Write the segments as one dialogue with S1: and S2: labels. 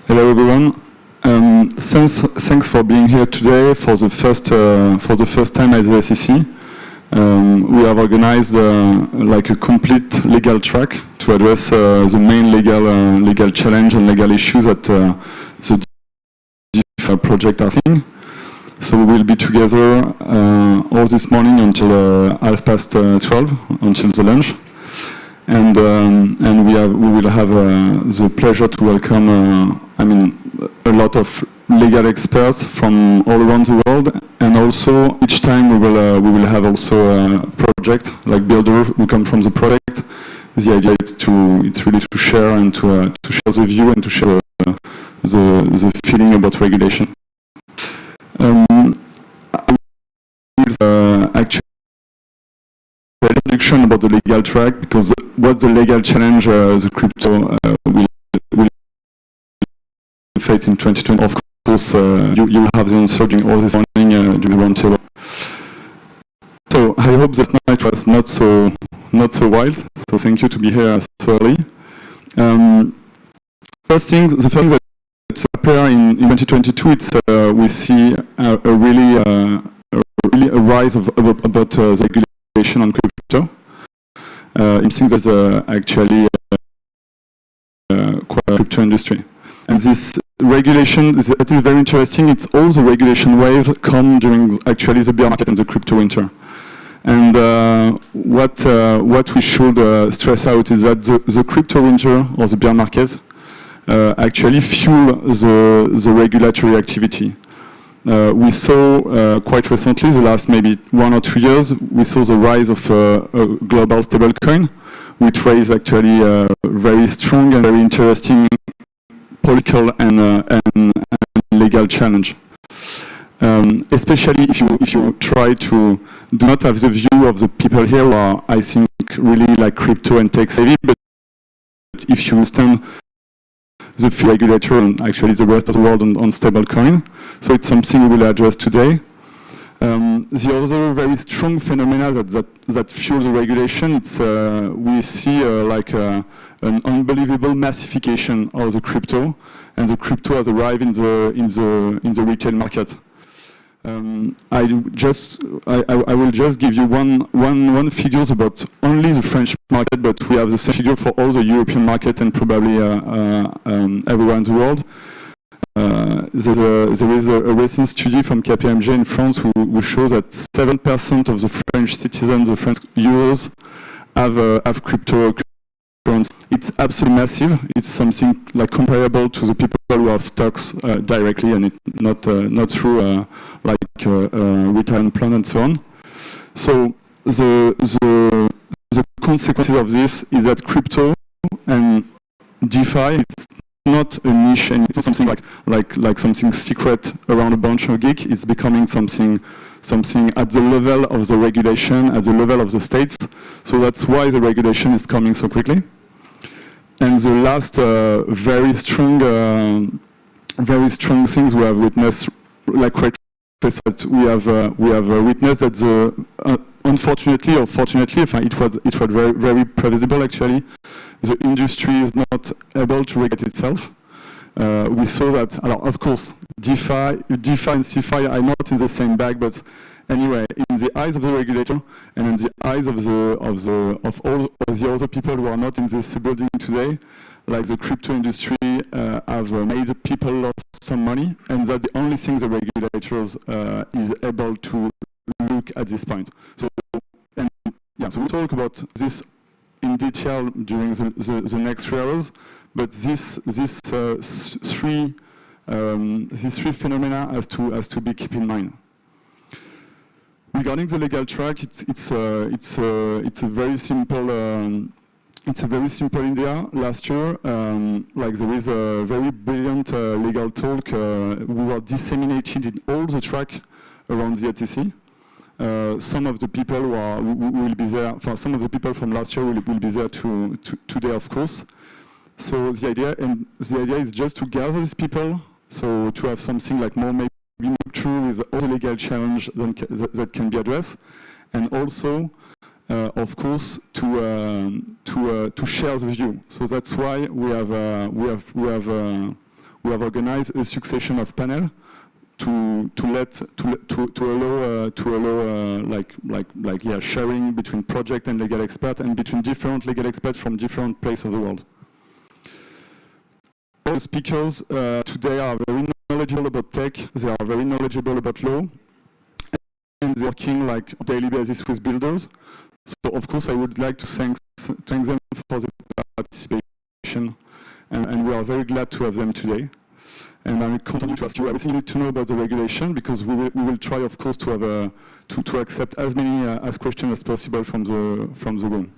S1: Hello everyone. Thanks for being here today for the first time at the SEC. We have organized like a complete legal track to address the main legal challenge and legal issues that the DeFi project are facing. So we will be together all this morning until 12:30, until the lunch. And we will have the pleasure to welcome, a lot of legal experts from all around the world, and also each time we will have also a project like builder who come from the project. The idea is it's really to share and to share the view and to share the feeling about regulation. I will actually introduction about the legal track, because what the legal challenge the crypto will face in 2020. Of course, you will have the answer during all this morning during the roundtable. So I hope that night was not so wild. So thank you to be here so early. The first thing that appear in 2022, it's we see a rise of about the regulation on crypto. I think that's actually quite a crypto industry. And this regulation is very interesting. It's all the regulation waves come during actually the bear market and the crypto winter. And what we should stress out is that the crypto winter or the bear market actually fuel the regulatory activity. We saw quite recently, the last maybe 1 or 2 years, we saw the rise of a global stablecoin, which raised actually a very strong and very interesting political and legal challenge. Especially if you try to do not have the view of the people here who are, I think, really like crypto and tech savvy, but if you understand the regulator and actually the rest of the world on stablecoin. So it's something we will address today. The other very strong phenomena that fuel the regulation, it's we see an unbelievable massification of the crypto, and the crypto has arrived in the retail market. I will just give you one figures about only the French market, but we have the same figure for all the European market and probably everywhere in the world. There is a recent study from KPMG in France who shows that 7% of the French citizens, the French users, have cryptocurrency. It's absolutely massive. It's something like comparable to the people who have stocks directly, and not through retirement plan and so on. So the consequences of this is that crypto and DeFi, it's not a niche, and it's not something like something secret around a bunch of geeks. It's becoming something at the level of the regulation, at the level of the states. So that's why the regulation is coming so quickly. And the last very strong things we have witnessed, like that we have witnessed that unfortunately or fortunately, it was very previsible actually. The industry is not able to regulate itself. We saw that. Of course, DeFi and CeFi are not in the same bag, but anyway, in the eyes of the regulator and in the eyes of all the other people who are not in this building today, like the crypto industry have made people lose some money, and that's the only thing the regulators is able to look at this point. So we'll talk about this in detail during the next 3 hours, but these three phenomena has to be kept in mind. Regarding the legal track, it's a very simple idea. Last year, there is a very brilliant legal talk we were disseminated in all the track around the SEC. Some of the people who will be there, some of the people from last year will be there today, of course. So the idea is just to gather these people, so to have something like more maybe true with all the legal challenge that can be addressed, and also of course, to share the view. So that's why we have organized a succession of panels to allow sharing between project and legal expert and between different legal experts from different places of the world. All the speakers today are very knowledgeable about tech. They are very knowledgeable about law, and they're working like on a daily basis with builders. So of course I would like to thank them for the participation, and we are very glad to have them today. And I will continue to ask you everything you need to know about the regulation, because we will try, of course, to have to accept as many questions as possible from the room.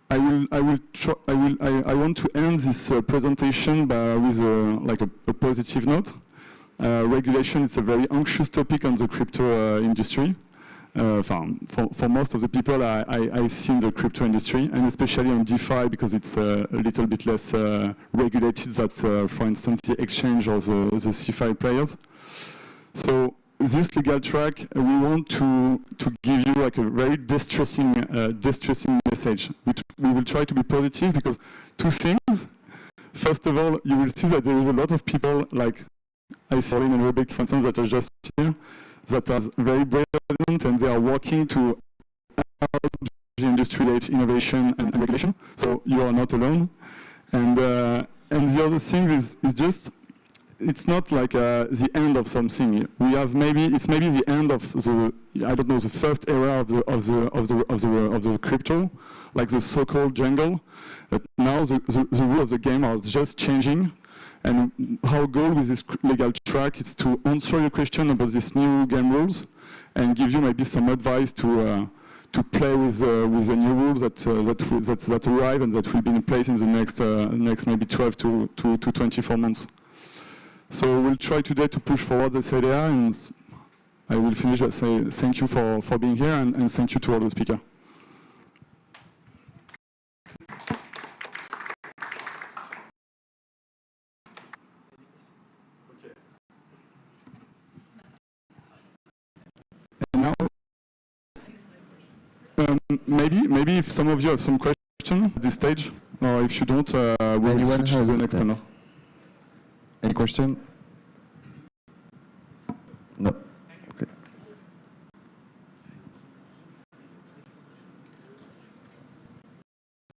S1: I want to end this presentation with a positive note. Regulation is a very anxious topic on the crypto industry. For most of the people I see in the crypto industry, and especially on DeFi, because it's a little bit less regulated than, for instance, the exchange or the CeFi players. So this legal track, we want to give you like a very distressing message. We will try to be positive, because two things. First of all, you will see that there is a lot of people like I see in Rubik, for instance, that are just here, that are very brilliant, and they are working to help the industry-led innovation and regulation. So you are not alone. And the other thing is just, it's not like the end of something. We have it's maybe the end of the, I don't know, the first era of the crypto, like the so-called jungle. But now the rules of the game are just changing. And our goal with this legal track is to answer your question about these new game rules and give you maybe some advice to play with the new rules that arrive and that will be in place in the next maybe 12 to 24 months. So we'll try today to push forward this idea, and I will finish by saying thank you for being here, and thank you to all the speakers. Maybe if some of you have some questions at this stage, or if you don't, we'll switch to the next panel.
S2: Any question?